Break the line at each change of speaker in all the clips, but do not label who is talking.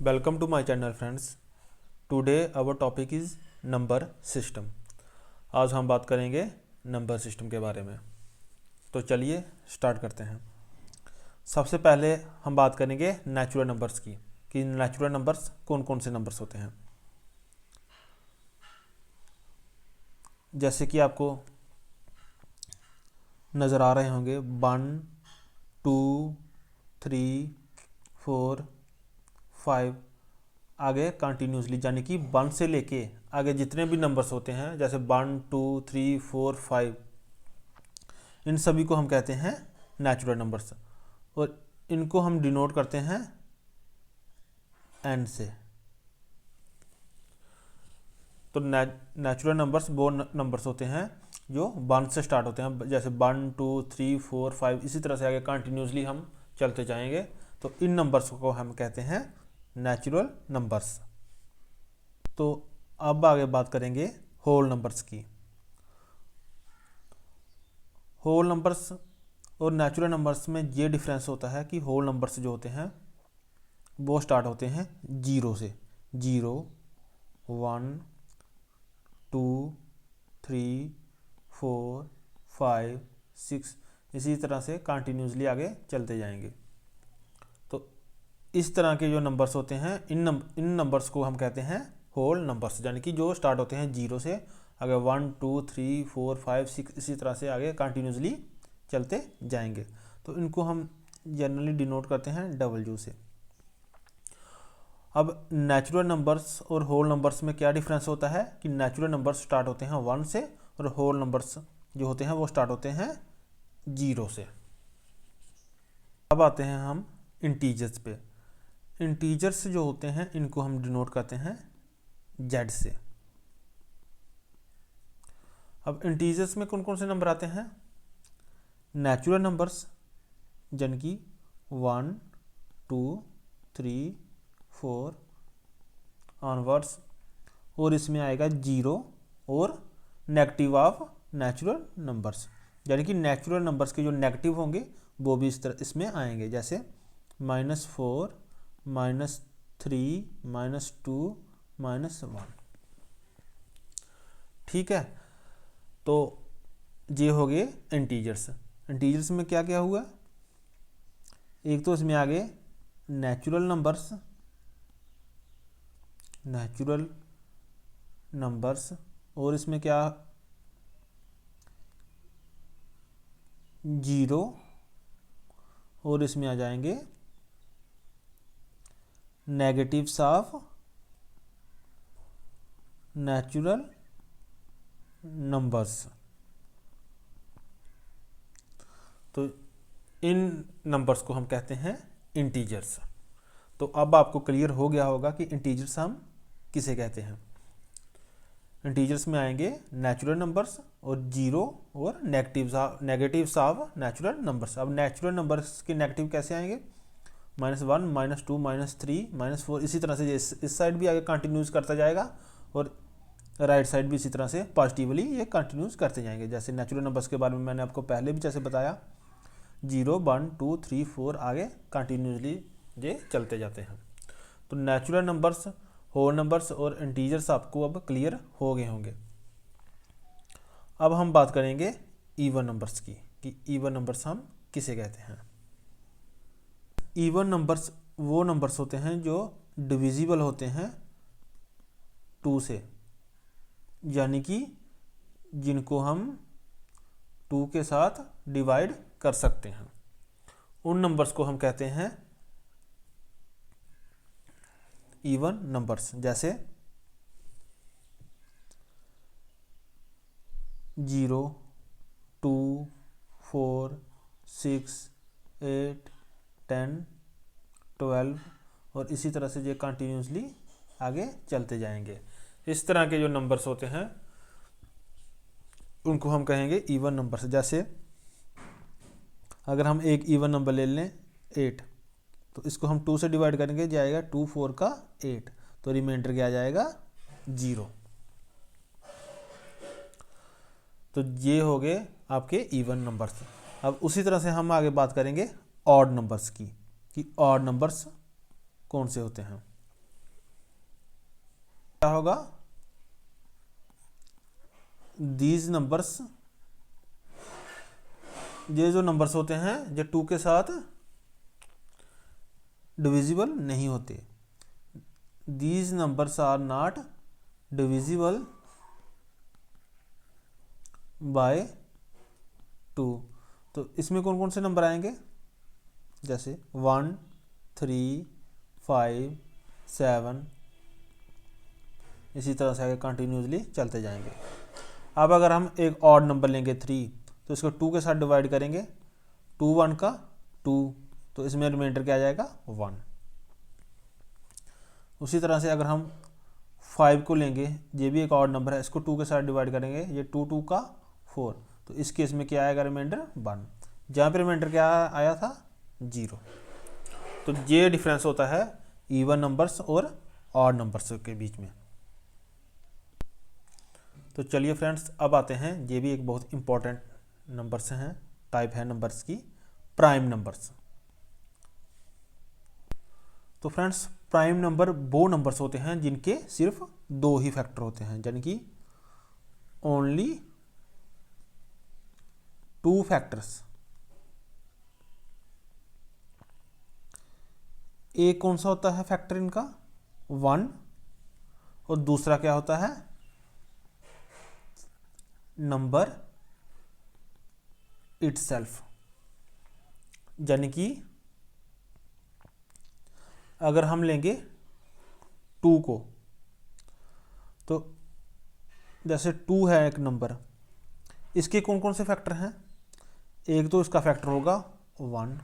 Welcome to my channel friends. Today our topic is number system. आज हम बात करेंगे नंबर सिस्टम के बारे में। तो चलिए स्टार्ट करते हैं। सबसे पहले हम बात करेंगे नेचुरल नंबर्स की कि नेचुरल नंबर्स कौन कौन से नंबर्स होते हैं। जैसे कि आपको नज़र आ रहे होंगे 1 2 3 4 5 आगे कंटिन्यूसली, यानी कि 1 से लेके आगे जितने भी नंबर्स होते हैं जैसे 1 2 3 4 5, इन सभी को हम कहते हैं नेचुरल नंबर्स और इनको हम डिनोट करते हैं n से। तो नेचुरल नंबर्स वो नंबर्स होते हैं जो 1 से स्टार्ट होते हैं, जैसे 1 2 3 4 5, इसी तरह से आगे कंटिन्यूसली हम चलते जाएंगे। तो इन नंबर्स को हम कहते हैं नेचुरल नंबर्स। तो अब आगे बात करेंगे होल नंबर्स की। होल नंबर्स और नेचुरल नंबर्स में ये डिफरेंस होता है कि होल नंबर्स जो होते हैं वो स्टार्ट होते हैं 0 से। 0 1 2 3 4 5 6, इसी तरह से कंटिन्यूसली आगे चलते जाएंगे। तो इस तरह के जो नंबर्स होते हैं इन नंबर्स को हम कहते हैं होल नंबर्स, यानी कि जो स्टार्ट होते हैं 0 से आगे 1 2 3 4 5 6, इसी तरह से आगे कंटिन्यूसली चलते जाएंगे। तो इनको हम जनरली डिनोट करते हैं W से। अब नेचुरल नंबर्स और होल नंबर्स में क्या डिफरेंस होता है कि नेचुरल नंबर्स स्टार्ट होते हैं 1 से और होल नंबर्स जो होते हैं वो स्टार्ट होते हैं 0 से। अब आते हैं हम इंटीजर्स पे। इंटीजर्स जो होते हैं इनको हम डिनोट करते हैं Z से। अब इंटीजर्स में कौन कौन से नंबर आते हैं? नेचुरल नंबर्स यानी कि 1 2 3 4 ऑनवर्ड्स, और इसमें आएगा 0 और नेगेटिव ऑफ नेचुरल नंबर्स, यानी कि नेचुरल नंबर्स के जो नेगेटिव होंगे वो भी इस तरह इसमें आएंगे, जैसे -4 -3 -2 -1। ठीक है, तो ये हो गए इंटीजर्स। इंटीजर्स में क्या क्या हुआ? एक तो इसमें आगे नेचुरल नंबर्स और इसमें क्या 0, और इसमें आ जाएंगे नेगेटिव्स ऑफ नेचुरल नंबर्स। तो इन नंबर्स को हम कहते हैं इंटीजर्स। तो अब आपको क्लियर हो गया होगा कि इंटीजर्स हम किसे कहते हैं। इंटीजर्स में आएंगे नेचुरल नंबर्स और 0 और नेगेटिव्स ऑफ नेचुरल नंबर्स। अब नेचुरल नंबर्स के नेगेटिव कैसे आएंगे? -1 -2 -3 -4, इसी तरह से इस साइड भी आगे कंटिन्यूस करता जाएगा और राइट साइड भी इसी तरह से पॉजिटिवली ये कंटिन्यूस करते जाएंगे। जैसे नेचुरल नंबर्स के बारे में मैंने आपको पहले भी जैसे बताया, 0 1 2 3 4 आगे कंटिन्यूसली ये चलते जाते हैं। तो नेचुरल नंबर्स, होल नंबर्स और इंटीजर्स आपको अब क्लियर हो गए होंगे। अब हम बात करेंगे इवन नंबर्स की कि इवन नंबर्स हम किसे कहते हैं। इवन नंबर्स वो नंबर्स होते हैं जो डिविजिबल होते हैं 2 से, यानी कि जिनको हम 2 के साथ डिवाइड कर सकते हैं। उन नंबर्स को हम कहते हैं इवन नंबर्स, जैसे 0 2 4 6 8 10 12, और इसी तरह से ये कंटिन्यूसली आगे चलते जाएंगे। इस तरह के जो नंबर्स होते हैं उनको हम कहेंगे इवन नंबर्स। जैसे अगर हम एक इवन नंबर ले लें 8, तो इसको हम 2 से डिवाइड करेंगे, जाएगा 2 4 का 8, तो रिमाइंडर क्या आ जाएगा 0। तो ये हो गए आपके इवन नंबर्स। अब उसी तरह से हम आगे बात करेंगे ऑड नंबर्स की कि ऑड नंबर्स कौन से होते हैं। क्या होगा, दीज नंबर्स, ये जो नंबर्स होते हैं जो 2 के साथ डिविजिबल नहीं होते, these numbers are not divisible by 2। तो इसमें कौन कौन से नंबर आएंगे, जैसे 1, 3, 5, 7, इसी तरह से आगे कंटिन्यूसली चलते जाएंगे। अब अगर हम एक ऑड नंबर लेंगे 3, तो इसको 2 के साथ डिवाइड करेंगे, 2 1 का 2, तो इसमें रिमाइंडर क्या आ जाएगा 1। उसी तरह से अगर हम 5 को लेंगे, ये भी एक ऑड नंबर है, इसको 2 के साथ डिवाइड करेंगे, ये 2 2 का 4, तो इस केस में क्या आएगा रिमाइंडर 1, जहाँ पे रिमाइंडर क्या आया था 0। तो ये डिफरेंस होता है इवन नंबर्स और ऑड नंबर्स के बीच में। तो चलिए फ्रेंड्स, अब आते हैं, ये भी एक बहुत इंपॉर्टेंट नंबर्स हैं, टाइप है नंबर्स की, प्राइम नंबर्स। तो फ्रेंड्स, प्राइम नंबर वो नंबर्स होते हैं जिनके सिर्फ 2 ही फैक्टर होते हैं, यानी कि ओनली 2 फैक्टर्स। एक कौन सा होता है फैक्टर इनका 1, और दूसरा क्या होता है नंबर इटसेल्फ। यानी कि अगर हम लेंगे 2 को, तो जैसे 2 है एक नंबर, इसके कौन कौन से फैक्टर हैं, एक तो इसका फैक्टर होगा 1।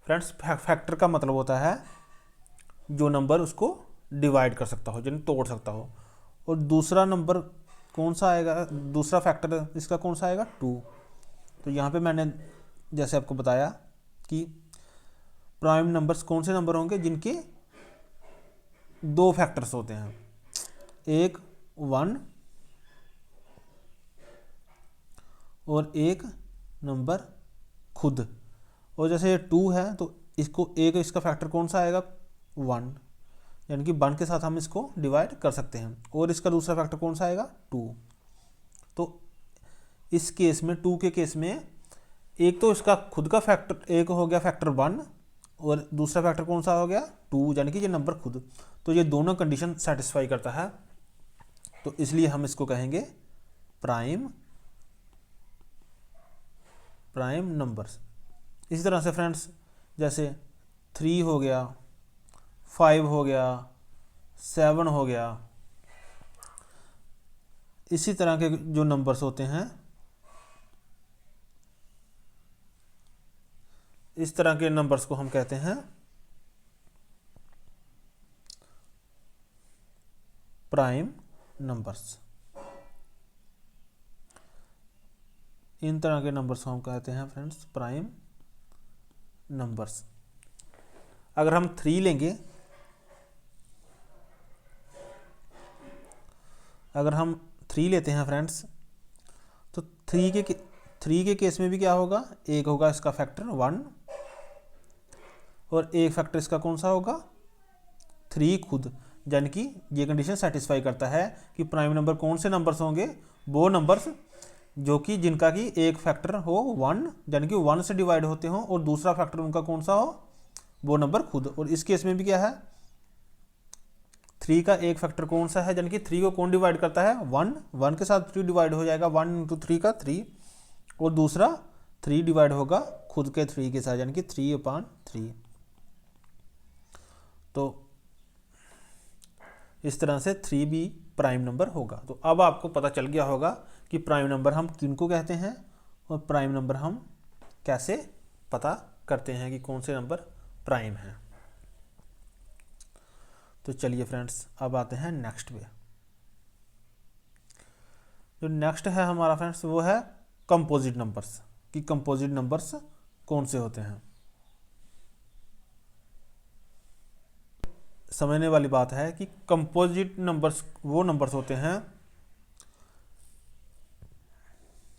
फ्रेंड्स, फैक्टर का मतलब होता है जो नंबर उसको डिवाइड कर सकता हो, यानी तोड़ सकता हो। और दूसरा नंबर कौन सा आएगा, दूसरा फैक्टर इसका कौन सा आएगा 2। तो यहाँ पे मैंने जैसे आपको बताया कि प्राइम नंबर्स कौन से नंबर होंगे जिनके 2 फैक्टर्स होते हैं, एक 1 और एक नंबर खुद। और जैसे ये 2 है, तो इसको एक इसका फैक्टर कौन सा आएगा 1, यानी कि 1 के साथ हम इसको डिवाइड कर सकते हैं, और इसका दूसरा फैक्टर कौन सा आएगा 2। तो इस केस में 2 के केस में एक तो इसका खुद का फैक्टर एक हो गया फैक्टर 1, और दूसरा फैक्टर कौन सा हो गया 2, यानी कि ये नंबर खुद। तो ये दोनों कंडीशन सेटिस्फाई करता है, तो इसलिए हम इसको कहेंगे प्राइम नंबर्स। इसी तरह से फ्रेंड्स, जैसे 3 हो गया, 5 हो गया, 7 हो गया, इसी तरह के जो नंबर्स होते हैं, इस तरह के नंबर्स को हम कहते हैं प्राइम नंबर्स। इन तरह के नंबर्स को हम कहते हैं फ्रेंड्स प्राइम नंबर्स। अगर हम 3 लेंगे, अगर हम 3 लेते हैं फ्रेंड्स, तो 3 के केस में भी क्या होगा, एक होगा इसका फैक्टर 1, और एक फैक्टर इसका कौन सा होगा 3 खुद। यानी कि ये कंडीशन सेटिस्फाई करता है कि प्राइम नंबर कौन से नंबर्स होंगे, वो नंबर्स जो कि जिनका कि एक फैक्टर हो 1, यानी कि 1 से डिवाइड होते हो, और दूसरा फैक्टर उनका कौन सा हो वो नंबर खुद। और इस केस में भी क्या है, 3 का एक फैक्टर कौन सा है, यानी कि 3 को कौन डिवाइड करता है 1 के साथ 3 डिवाइड हो जाएगा, 1 × 3 का 3, और दूसरा 3 डिवाइड होगा खुद के 3 के साथ, यानी कि 3/3। तो इस तरह से 3 भी प्राइम नंबर होगा। तो अब आपको पता चल गया होगा कि प्राइम नंबर हम किनको कहते हैं, और प्राइम नंबर हम कैसे पता करते हैं कि कौन से नंबर प्राइम हैं। तो चलिए फ्रेंड्स, अब आते हैं नेक्स्ट पे। जो नेक्स्ट है हमारा फ्रेंड्स, वो है कंपोजिट नंबर्स, कि कंपोजिट नंबर्स कौन से होते हैं। समझने वाली बात है कि कंपोजिट नंबर्स वो नंबर्स होते हैं,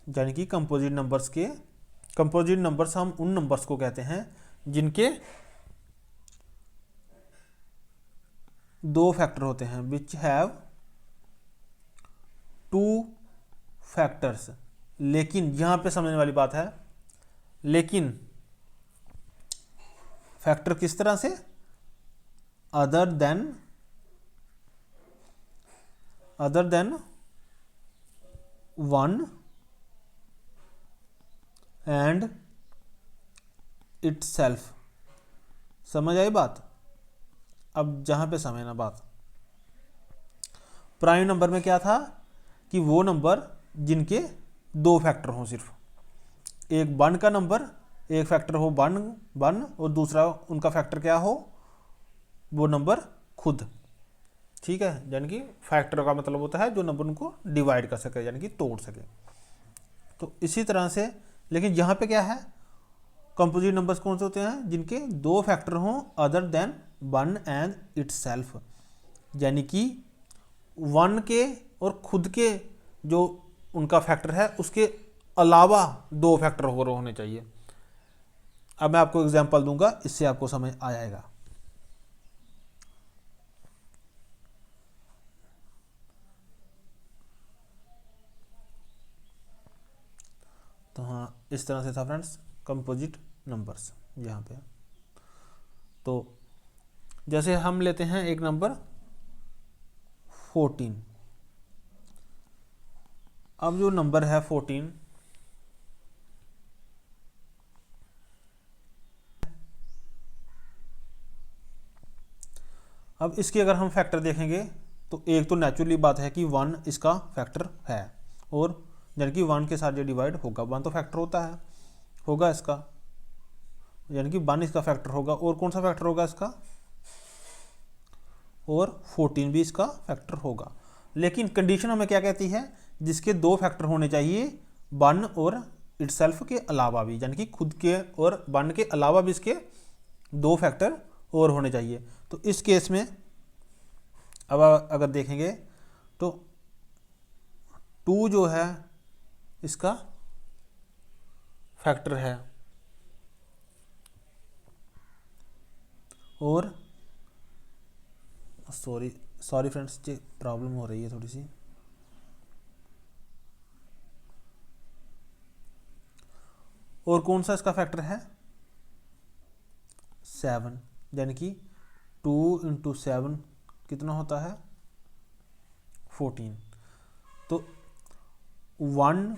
यानी कि कंपोजिट नंबर्स हम उन नंबर्स को कहते हैं जिनके दो फैक्टर होते हैं, विच हैव टू फैक्टर्स, लेकिन यहां पे समझने वाली बात है, लेकिन फैक्टर किस तरह से, अदर देन 1 एंड इटसेल्फ। समझ आई बात? अब जहां पे समझना बात, प्राइम नंबर में क्या था कि वो नंबर जिनके दो फैक्टर हों, सिर्फ एक 1 का नंबर, एक फैक्टर हो 1 और दूसरा उनका फैक्टर क्या हो, वो नंबर खुद। ठीक है, यानी कि फैक्टर का मतलब होता है जो नंबर उनको डिवाइड कर सके, यानी कि तोड़ सके। तो इसी तरह से, लेकिन यहाँ पे क्या है, कंपोजिट नंबर्स कौन से होते हैं, जिनके दो फैक्टर हों अदर देन 1 एंड इटसेल्फ, यानी कि 1 के और खुद के जो उनका फैक्टर है उसके अलावा दो फैक्टर और होने चाहिए। अब मैं आपको एग्जांपल दूंगा, इससे आपको समझ आ जाएगा। तो हाँ, इस तरह से था फ्रेंड्स कंपोजिट नंबर्स यहाँ पे। तो जैसे हम लेते हैं एक नंबर 14। अब जो नंबर है 14, अब इसके अगर हम फैक्टर देखेंगे तो एक तो नेचुरली बात है कि 1 इसका फैक्टर है, और यानी कि 1 के साथ जो डिवाइड होगा, 1 तो फैक्टर होता है, होगा इसका, यानी कि 1 इसका फैक्टर होगा, और कौन सा फैक्टर होगा इसका, और 14 भी इसका फैक्टर होगा। लेकिन कंडीशन हमें क्या कहती है, जिसके दो फैक्टर होने चाहिए 1 और इटसेल्फ के अलावा भी, यानी कि खुद के और 1 के अलावा भी इसके दो फैक्टर और होने चाहिए। तो इस केस में अब अगर देखेंगे तो 2 जो है इसका फैक्टर है, और सॉरी फ्रेंड्स, ये प्रॉब्लम हो रही है थोड़ी सी। और कौन सा इसका फैक्टर है, 7, यानी कि 2 × 7 कितना होता है, 14। तो 1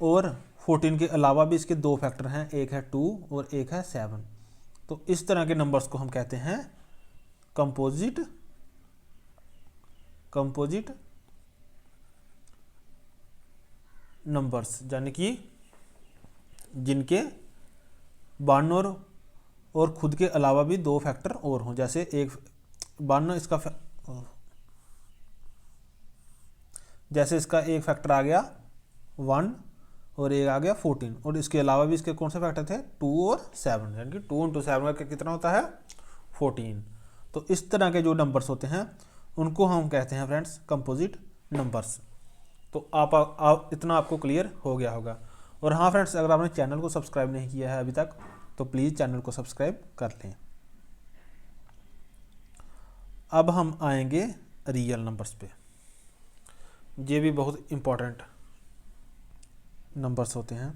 और 14 के अलावा भी इसके दो फैक्टर हैं, एक है 2 और एक है 7। तो इस तरह के नंबर्स को हम कहते हैं कंपोजिट नंबर्स, यानी कि जिनके 1 और खुद के अलावा भी दो फैक्टर और हों। जैसे एक 1 इसका जैसे इसका एक फैक्टर आ गया 1 और एक आ गया 14, और इसके अलावा भी इसके कौन से फैक्टर थे, 2 और 7, यानी कि 2 × 7 का कितना होता है, 14। तो इस तरह के जो नंबर्स होते हैं उनको हम कहते हैं फ्रेंड्स कंपोजिट नंबर्स। तो आप इतना आपको क्लियर हो गया होगा। और हाँ फ्रेंड्स, अगर आपने चैनल को सब्सक्राइब नहीं किया है अभी तक तो प्लीज़ चैनल को सब्सक्राइब कर लें। अब हम आएंगे रियल नंबर्स पे। ये भी बहुत इम्पोर्टेंट नंबर्स होते हैं।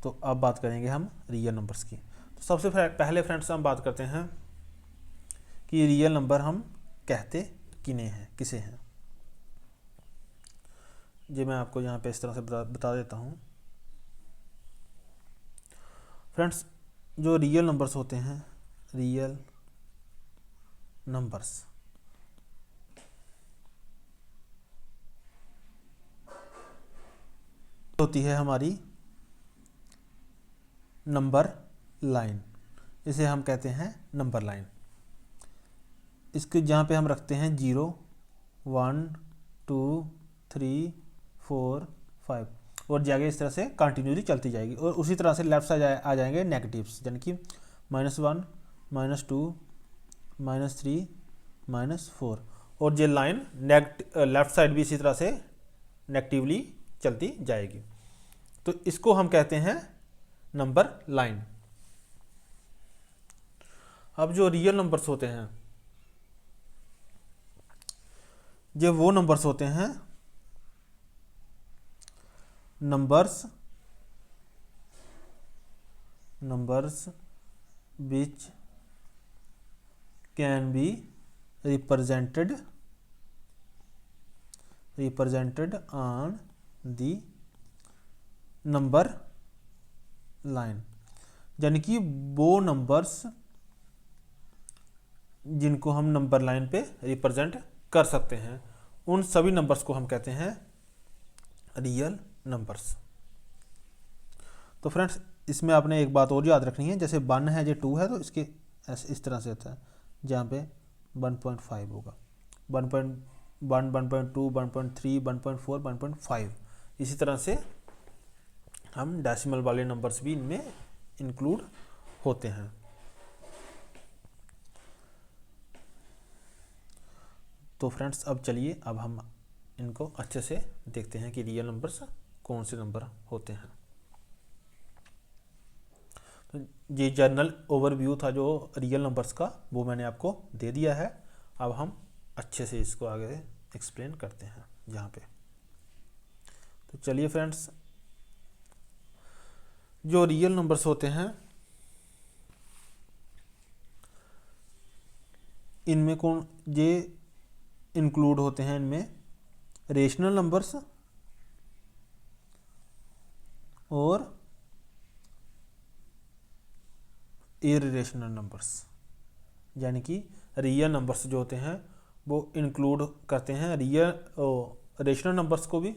तो अब बात करेंगे हम रियल नंबर्स की। तो सबसे पहले फ्रेंड्स हम बात करते हैं कि रियल नंबर हम कहते किसे हैं। ये मैं आपको यहाँ पे इस तरह से बता देता हूँ फ्रेंड्स। जो रियल नंबर्स होते हैं, रियल नंबर्स होती है हमारी नंबर लाइन, इसे हम कहते हैं नंबर लाइन। इसके जहाँ पे हम रखते हैं 0, 1, 2, 3, 4, 5 और जाएगा इस तरह से कंटिन्यूसली चलती जाएगी। और उसी तरह से लेफ्ट साइड आ जाएंगे नेगेटिव्स, यानी कि -1, -2, -3, -4, और ये लाइन लेफ्ट साइड भी इसी तरह से नेगेटिवली चलती जाएगी। तो इसको हम कहते हैं नंबर लाइन। अब जो रियल नंबर्स होते हैं ये वो नंबर्स होते हैं, numbers which can be represented on the number line, यानी कि वो नंबर्स जिनको हम नंबर लाइन पे रिप्रेजेंट कर सकते हैं, उन सभी नंबर्स को हम कहते हैं रियल नंबर्स। तो फ्रेंड्स इसमें आपने एक बात और याद रखनी है, जैसे 1 है, ये 2 है, तो इसके ऐसे इस तरह से होता है, जहाँ पे 1.5 होगा, 1.1, 1.2, 1.3, 1.4, 1.5, इसी तरह से हम डेसिमल वाले नंबर्स भी इनमें इंक्लूड होते हैं। तो फ्रेंड्स अब चलिए, अब हम इनको अच्छे से देखते हैं कि रियल नंबर्स कौन से नंबर होते हैं। तो ये जनरल ओवरव्यू था जो रियल नंबर्स का, वो मैंने आपको दे दिया है। अब हम अच्छे से इसको आगे एक्सप्लेन करते हैं यहाँ पे। तो चलिए फ्रेंड्स, जो रियल नंबर्स होते हैं इनमें कौन ये इंक्लूड होते हैं, इनमें रेशनल नंबर्स और इररेशनल नंबर्स, यानी कि रियल नंबर्स जो होते हैं वो इंक्लूड करते हैं रेशनल नंबर्स को भी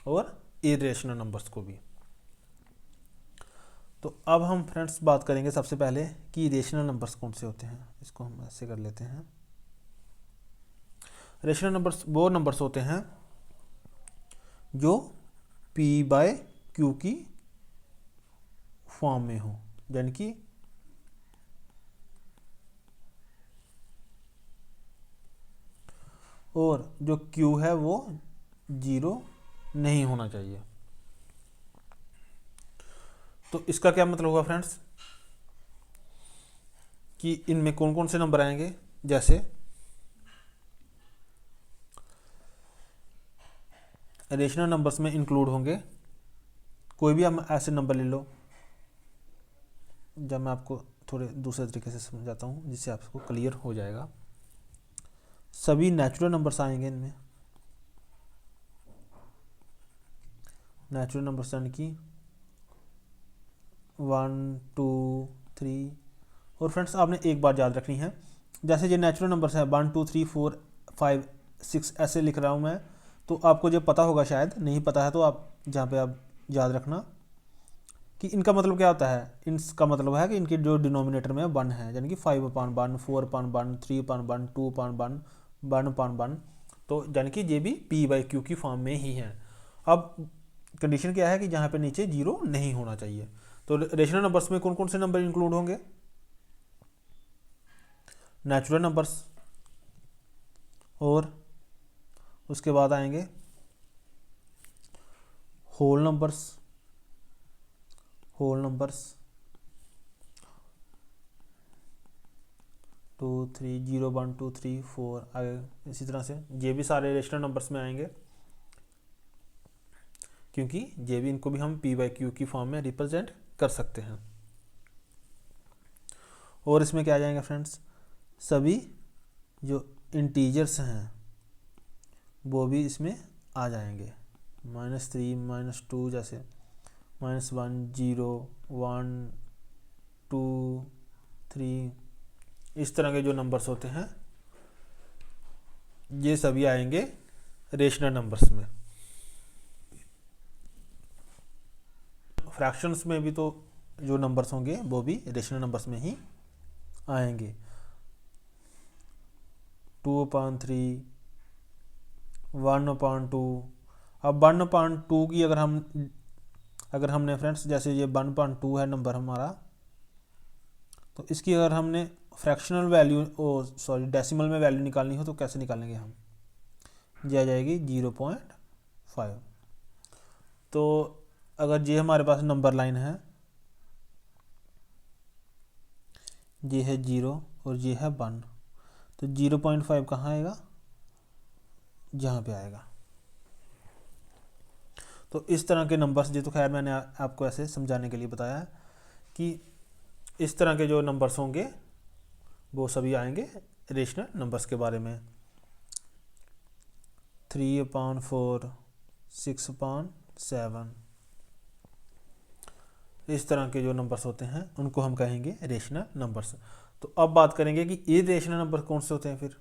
और इररेशनल नंबर्स को भी। तो अब हम फ्रेंड्स बात करेंगे सबसे पहले कि रेशनल नंबर्स कौन से होते हैं। इसको हम ऐसे कर लेते हैं। रेशनल नंबर्स वो नंबर्स होते हैं जो p/q की फॉर्म में हो, यानी कि और जो q है वो 0 नहीं होना चाहिए। तो इसका क्या मतलब होगा फ्रेंड्स कि इनमें कौन कौन से नंबर आएंगे, जैसे रेशनल नंबर्स में इंक्लूड होंगे, कोई भी हम ऐसे नंबर ले लो, जब मैं आपको थोड़े दूसरे तरीके से समझाता हूँ जिससे आपको क्लियर हो जाएगा। सभी नेचुरल नंबर्स आएंगे इनमें, नेचुरल नंबर्स यानी कि 1, 2, 3। और फ्रेंड्स आपने एक बात याद रखनी है, जैसे ये नेचुरल नंबर्स है 1, 2, 3, 4, 5, 6 ऐसे लिख रहा हूँ मैं, तो आपको जो पता होगा, शायद नहीं पता है तो आप जहाँ पे आप याद रखना कि इनका मतलब क्या होता है। इनका मतलब है कि इनके जो डिनोमिनेटर में 1 है, यानी कि 5/1, 4/1, 3/1, 2/1, 1/1, तो यानी कि ये भी p/q की फॉर्म में ही है। अब कंडीशन क्या है कि जहाँ पे नीचे 0 नहीं होना चाहिए। तो रेशनल नंबर्स में कौन कौन से नंबर इंक्लूड होंगे, नेचुरल नंबर्स, और उसके बाद आएंगे होल नंबर्स, 2, 3, 0, 1, 2, 3, 4 आगे इसी तरह से ये भी सारे रेशनल नंबर्स में आएंगे, क्योंकि ये भी इनको भी हम p/q की फॉर्म में रिप्रेजेंट कर सकते हैं। और इसमें क्या आ जाएंगे फ्रेंड्स, सभी जो इंटीजर्स हैं वो भी इसमें आ जाएंगे, -3, -2, जैसे -1, 0, 1, 2, 3, इस तरह के जो नंबर्स होते हैं ये सभी आएंगे रेशनल नंबर्स में। फ्रैक्शंस में भी तो जो नंबर्स होंगे वो भी रेशनल नंबर्स में ही आएंगे, 2/3, 1/2। अब 1/2 की अगर हमने फ्रेंड्स, जैसे ये 1/2 है नंबर हमारा, तो इसकी अगर हमने फ्रैक्शनल वैल्यू डेसिमल में वैल्यू निकालनी हो तो कैसे निकालेंगे हम, ये आ जाएगी 0.5। तो अगर ये हमारे पास नंबर लाइन है, ये है 0 और ये है 1, तो 0.5 कहाँ आएगा, यहाँ पे आएगा। तो इस तरह के नंबर्स, जो तो खैर मैंने आपको ऐसे समझाने के लिए बताया है कि इस तरह के जो नंबर्स होंगे वो सभी आएंगे रेशनल नंबर्स के बारे में। 3/4, 6/7, इस तरह के जो नंबर्स होते हैं उनको हम कहेंगे रेशनल नंबर्स। तो अब बात करेंगे कि इरेशनल नंबर कौन से होते हैं। फिर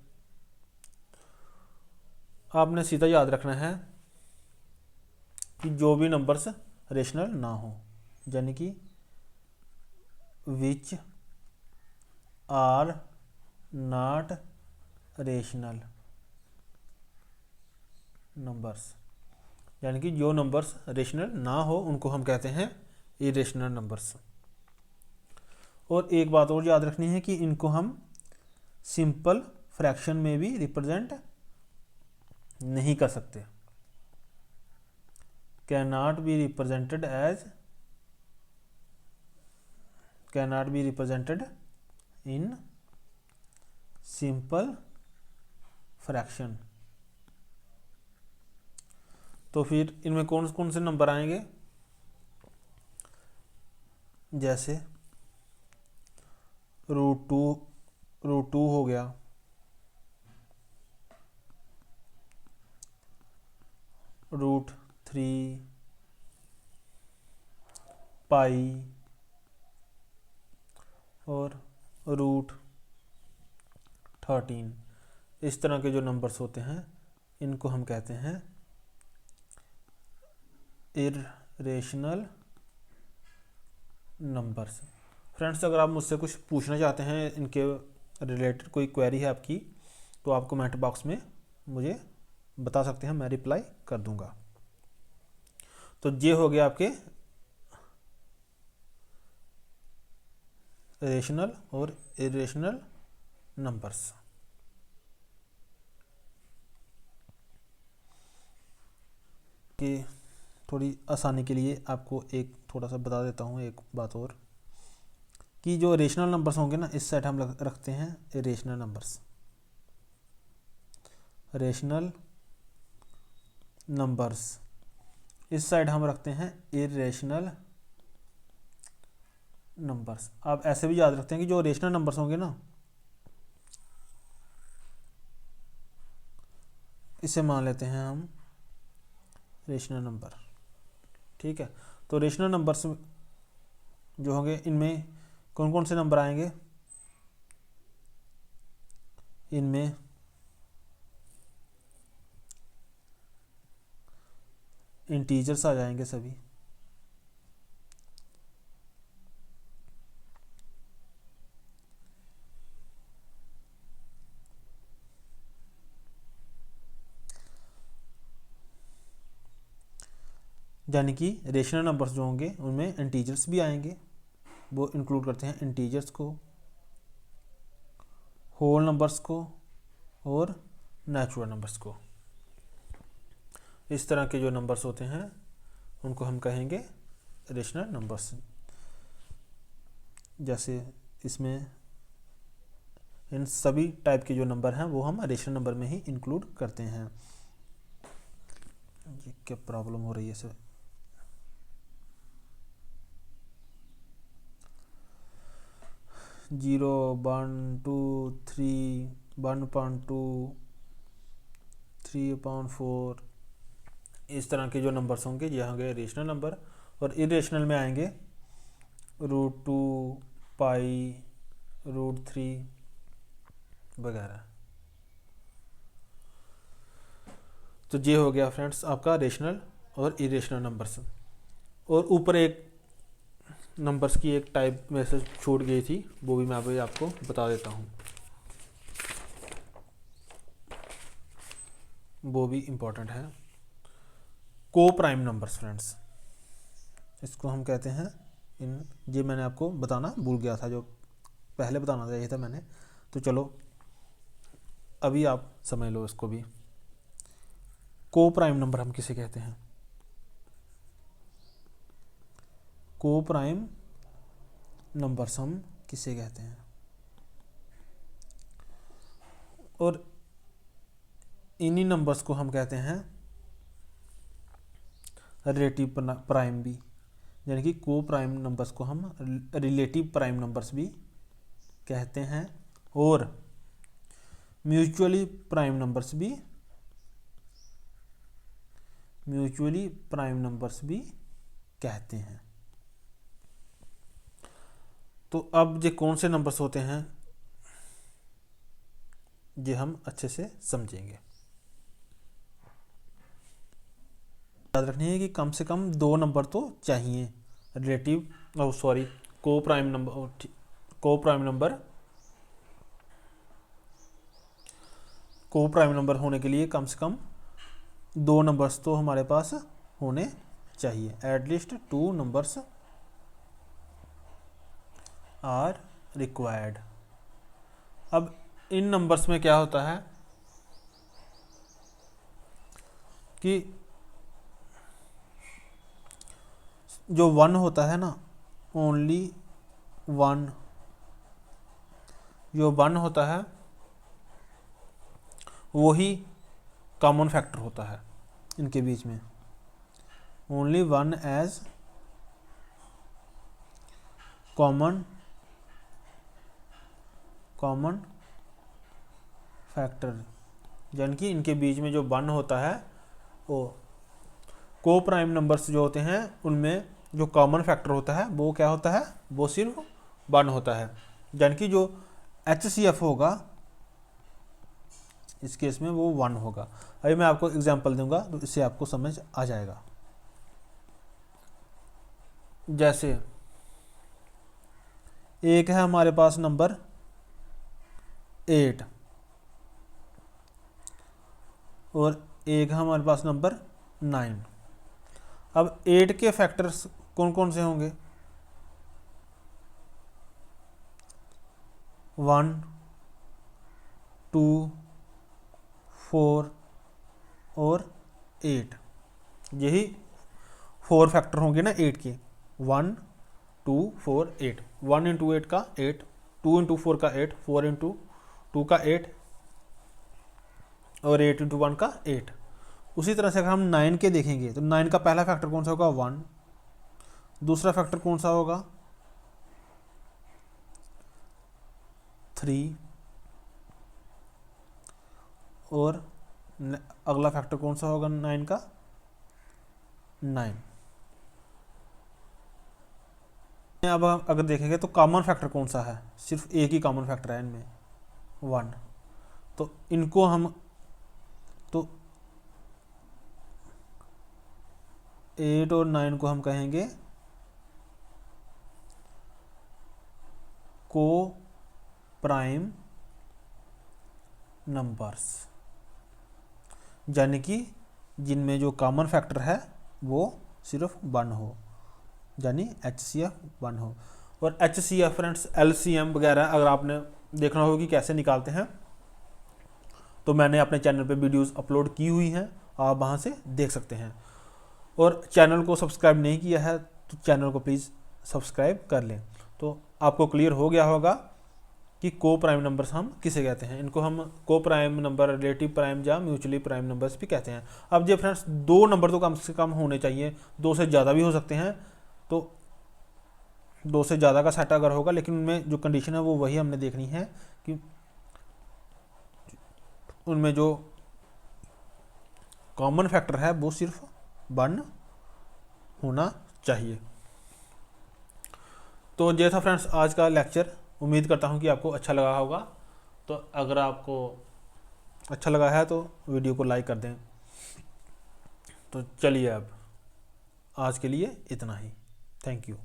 आपने सीधा याद रखना है कि जो भी नंबर्स रेशनल ना हो, यानी कि which are not rational numbers, यानी कि जो नंबर्स रेशनल ना हो उनको हम कहते हैं इरेशनल नंबर्स। और एक बात और याद रखनी है कि इनको हम सिंपल फ्रैक्शन में भी रिप्रेजेंट नहीं कर सकते, can not be represented in simple fraction. तो फिर इनमें कौन कौन से नंबर आएंगे, जैसे √2 हो गया, √3, पाई और √13। इस तरह के जो नंबर्स होते हैं इनको हम कहते हैं इरेशनल नंबर्स। फ्रेंड्स, अगर आप मुझसे कुछ पूछना चाहते हैं इनके रिलेटेड, कोई क्वेरी है आपकी, तो आप कमेंट बॉक्स में मुझे बता सकते हैं, मैं रिप्लाई कर दूंगा। तो ये हो गया आपके रेशनल और इरेशनल नंबर्स। कि थोड़ी आसानी के लिए आपको एक थोड़ा सा बता देता हूँ एक बात और, कि जो रेशनल नंबर्स होंगे ना, इस साइड हम रखते हैं इरेशनल नंबर्स। रेशनल नंबर्स इस साइड हम रखते हैं इरेशनल नंबर्स। आप ऐसे भी याद रखते हैं कि जो रेशनल नंबर्स होंगे ना, इसे मान लेते हैं हम रेशनल नंबर। ठीक है, तो रेशनल नंबर्स जो होंगे इनमें कौन कौन से नंबर आएंगे, इनमें इंटीजर्स आ जाएंगे सभी, यानी कि रेशनल नंबर्स जो होंगे उनमें इंटीजर्स भी आएंगे। वो इंक्लूड करते हैं इंटीजर्स को, होल नंबर्स को और नेचुरल नंबर्स को। इस तरह के जो नंबर्स होते हैं उनको हम कहेंगे रेशनल नंबर्स। जैसे इसमें इन सभी टाइप के जो नंबर हैं वो हम रेशनल नंबर में ही इंक्लूड करते हैं। ये क्या प्रॉब्लम हो रही है सर? 0, 1, 2, 3, 1/2, 3/4, इस तरह के जो नंबर्स होंगे ये होंगे रेशनल नंबर। और इरेशनल में आएंगे √2, पाई, √3 वगैरह। तो ये हो गया फ्रेंड्स आपका रेशनल और इरेशनल नंबर्स। और ऊपर एक नंबर्स की एक टाइप में से छूट गई थी, वो भी मैं अभी आपको बता देता हूँ, वो भी इम्पोर्टेंट है। को प्राइम नंबर्स फ्रेंड्स, इसको हम कहते हैं ये मैंने आपको बताना भूल गया था, जो पहले बताना चाहिए था मैंने, तो चलो अभी आप समझ लो इसको भी। को प्राइम नंबर हम किसे कहते हैं? को प्राइम नंबर्स हम किसे कहते हैं? और इन्हीं नंबर्स को हम कहते हैं रिलेटिव प्राइम भी, यानी कि को प्राइम नंबर्स को हम रिलेटिव प्राइम नंबर्स भी कहते हैं, और म्यूचुअली प्राइम नंबर्स भी कहते हैं। तो अब ये कौन से नंबर्स होते हैं ये हम अच्छे से समझेंगे। याद रखनी है कि कम से कम 2 नंबर तो चाहिए रिलेटिव को प्राइम नंबर होने के लिए कम से कम 2 नंबर्स तो हमारे पास होने चाहिए। At least 2 numbers are required. अब इन नंबर्स में क्या होता है कि जो 1 होता है ना, ओनली 1, जो 1 होता है वही कॉमन फैक्टर होता है इनके बीच में। ओनली 1 एज कॉमन फैक्टर, यानी कि इनके बीच में जो 1 होता है वो को प्राइम नंबर्स जो होते हैं उनमें जो कॉमन फैक्टर होता है वो क्या होता है, वो सिर्फ 1 होता है। यानी कि जो HCF होगा इस केस में वो 1 होगा। अभी मैं आपको एग्जांपल दूंगा तो इससे आपको समझ आ जाएगा। जैसे एक है हमारे पास नंबर 8 और एक है हमारे पास नंबर 9। अब 8 के फैक्टर्स कौन कौन से होंगे, 1, 2, 4 और 8। यही 4 फैक्टर होंगे ना 8 के, 1, 2, 4, 8। 1 इंटू 8 का 8, 2 इंटू 4 का 8, 4 इंटू 2 का 8 और 8 इंटू 1 का 8। उसी तरह से अगर हम 9 के देखेंगे तो 9 का पहला फैक्टर कौन सा होगा, 1। दूसरा फैक्टर कौन सा होगा, 3। और अगला फैक्टर कौन सा होगा 9 का, 9। अब अगर देखेंगे तो कॉमन फैक्टर कौन सा है, सिर्फ एक ही कॉमन फैक्टर है इनमें, 1। तो इनको हम तो 8 और 9 को हम कहेंगे को प्राइम नंबर्स, यानी कि जिनमें जो कॉमन फैक्टर है वो सिर्फ 1 हो, यानी HCF 1 हो। और HCF फ्रेंड्स LCM वगैरह अगर आपने देखना हो कि कैसे निकालते हैं तो मैंने अपने चैनल पे वीडियोस अपलोड की हुई हैं, आप वहाँ से देख सकते हैं। और चैनल को सब्सक्राइब नहीं किया है तो चैनल को प्लीज़ सब्सक्राइब कर लें। तो आपको क्लियर हो गया होगा कि को प्राइम नंबर्स हम किसे कहते हैं। इनको हम को प्राइम नंबर, रिलेटिव प्राइम या म्यूचुअली प्राइम नंबर्स भी कहते हैं। अब ये फ्रेंड्स 2 नंबर तो कम से कम होने चाहिए, 2 से ज़्यादा भी हो सकते हैं, तो 2 से ज़्यादा का सेट अगर होगा, लेकिन उनमें जो कंडीशन है वो वही हमने देखनी है कि उनमें जो कॉमन फैक्टर है वो सिर्फ 1 होना चाहिए। तो ये था फ्रेंड्स आज का लेक्चर। उम्मीद करता हूँ कि आपको अच्छा लगा होगा। तो अगर आपको अच्छा लगा है तो वीडियो को लाइक कर दें। तो चलिए अब आज के लिए इतना ही। Thank you.